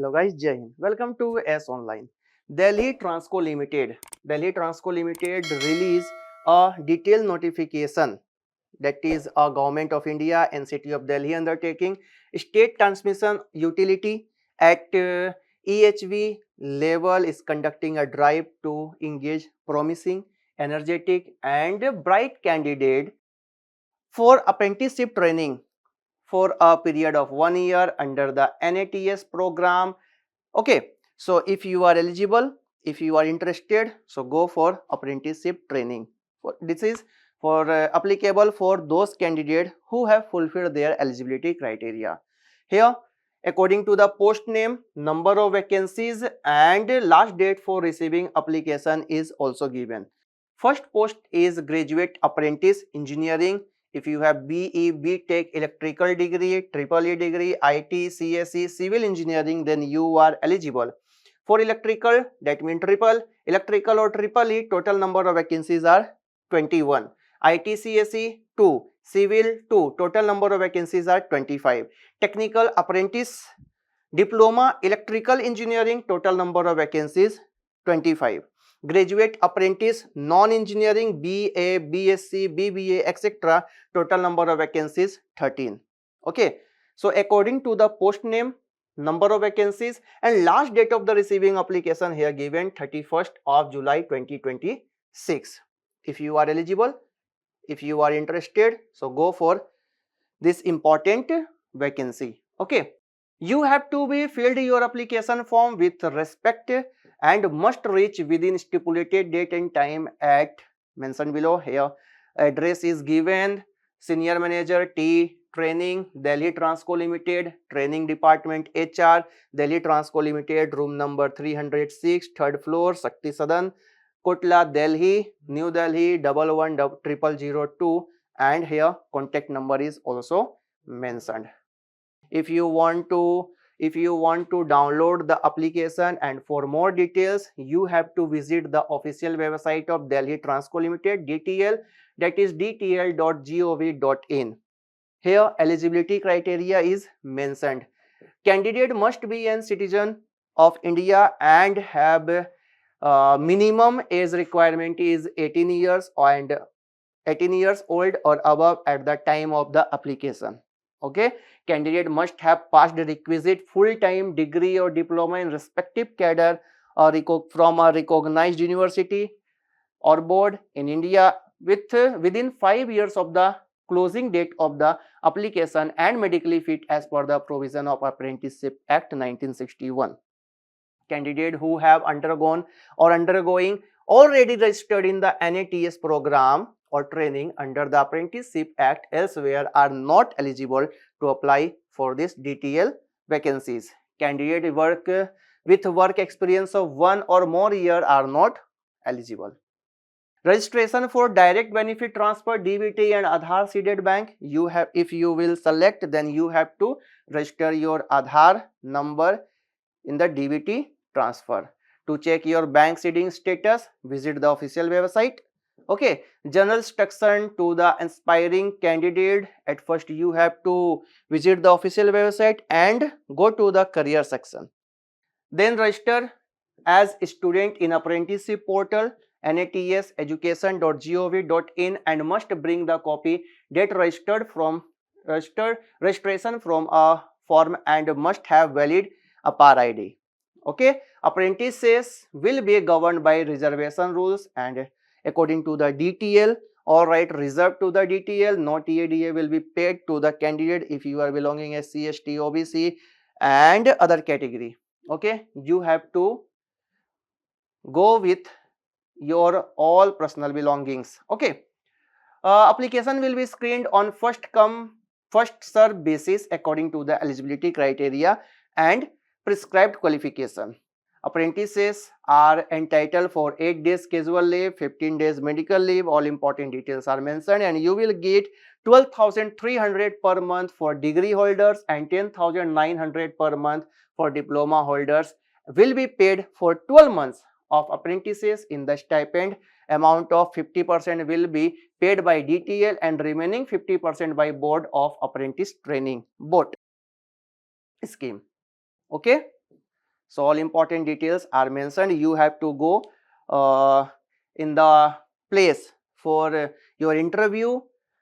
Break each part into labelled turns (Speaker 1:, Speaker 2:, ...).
Speaker 1: Hello guys, Jai Hind. Welcome to ESE Online. Delhi Transco Limited released a detailed notification, that is a Government of India and City of Delhi undertaking state transmission utility at EHV level is conducting a drive to engage promising, energetic and bright candidate for apprenticeship training for a period of 1 year under the NATS program. Okay, so if you are eligible, if you are interested, so go for apprenticeship training. This is for applicable for those candidates who have fulfilled their eligibility criteria. Here, according to the post name, number of vacancies and last date for receiving application is also given. First post is graduate apprentice engineering. If you have BE, B.Tech, electrical degree, triple E degree, IT, CSE, civil engineering, then you are eligible. For electrical, that means triple, electrical or triple E, total number of vacancies are 21. IT, CSE 2, civil 2, total number of vacancies are 25. Technical apprentice, diploma, electrical engineering, total number of vacancies 25. Graduate apprentice non-engineering BA, BSc, BBA etc. total number of vacancies 13. Okay, so according to the post name, number of vacancies and last date of the receiving application here given 31st of July 2026. If you are eligible, if you are interested, so go for this important vacancy. Okay, you have to be filled your application form with respect and must reach within stipulated date and time at mentioned below. Here address is given: Senior Manager T Training, Delhi Transco Limited, Training Department HR, Delhi Transco Limited, room number 306, third floor, Shakti Sadan, Kotla, Delhi, New Delhi 111002, and here contact number is also mentioned. If you want to download the application and for more details, you have to visit the official website of Delhi Transco Limited, DTL, that is dtl.gov.in. Here eligibility criteria is mentioned. Candidate must be a citizen of India and have minimum age requirement is 18 years and 18 years old or above at the time of the application. Okay, candidate must have passed the requisite full-time degree or diploma in respective cadre or from a recognized university or board in India within 5 years of the closing date of the application and medically fit as per the provision of Apprenticeship Act 1961. Candidate who have undergone or undergoing already registered in the NATS program or training under the Apprenticeship Act elsewhere are not eligible to apply for this DTL vacancies. Candidate with work experience of 1 or more year are not eligible. Registration for direct benefit transfer DBT and Aadhaar seeded bank, you have, if you will select, then you have to register your Aadhaar number in the DBT transfer. To check your bank seeding status, visit the official website. Okay, general instruction to the aspiring candidate: at first you have to visit the official website and go to the career section. Then register as student in apprenticeship portal natseducation.gov.in and must bring the copy that registration from a form and must have valid APPR ID. Okay, apprentices will be governed by reservation rules and according to the DTL. All right, reserved to the DTL, no TADA will be paid to the candidate if you are belonging as SC, ST, OBC and other category. Okay, you have to go with your all personal belongings. Okay, application will be screened on first come first serve basis according to the eligibility criteria and prescribed qualification. Apprentices are entitled for 8 days casual leave, 15 days medical leave. All important details are mentioned and you will get 12,300 per month for degree holders and 10,900 per month for diploma holders. Will be paid for 12 months of apprentices. In the stipend amount of 50% will be paid by DTL and remaining 50% by Board of Apprentice Training, BOT scheme. Okay, So all important details are mentioned. You have to go in the place for your interview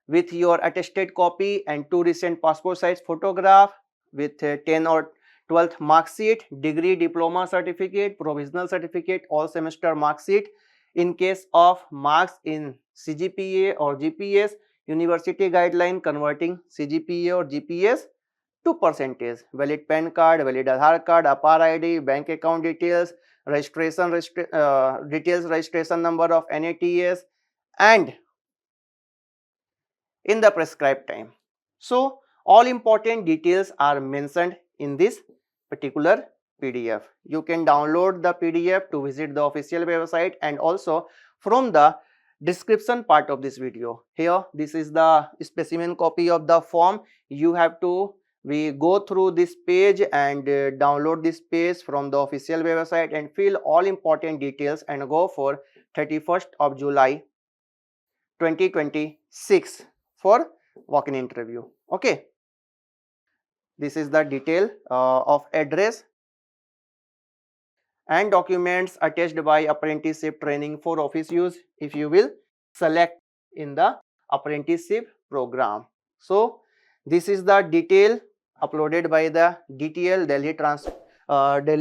Speaker 1: with your attested copy and 2 recent passport size photograph with 10 or 12th mark sheet, degree, diploma certificate, provisional certificate, all semester mark sheet. In case of marks in CGPA or GPS, university guideline converting CGPA or GPS to percentage, valid PAN card, valid Aadhaar card, APAR ID, bank account details, details, registration number of NATS, and in the prescribed time. So all important details are mentioned in this particular PDF. You can download the PDF to visit the official website, and also from the description part of this video. Here, this is the specimen copy of the form. You have to go through this page and download this page from the official website and fill all important details and go for 31st of July 2026 for walk-in interview. Okay, this is the detail of address and documents attached by apprenticeship training for office use if you will select in the apprenticeship program. So this is the detail uploaded by the DTL Delhi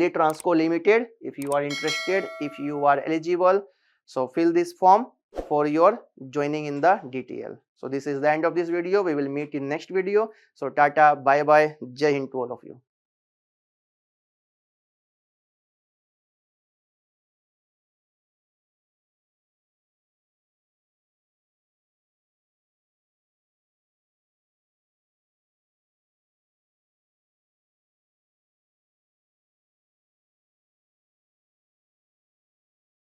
Speaker 1: Transco Limited. If you are interested, if you are eligible, so fill this form for your joining in the DTL. So this is the end of this video. We will meet in next video. So tata, bye bye, Jai Hind to all of you.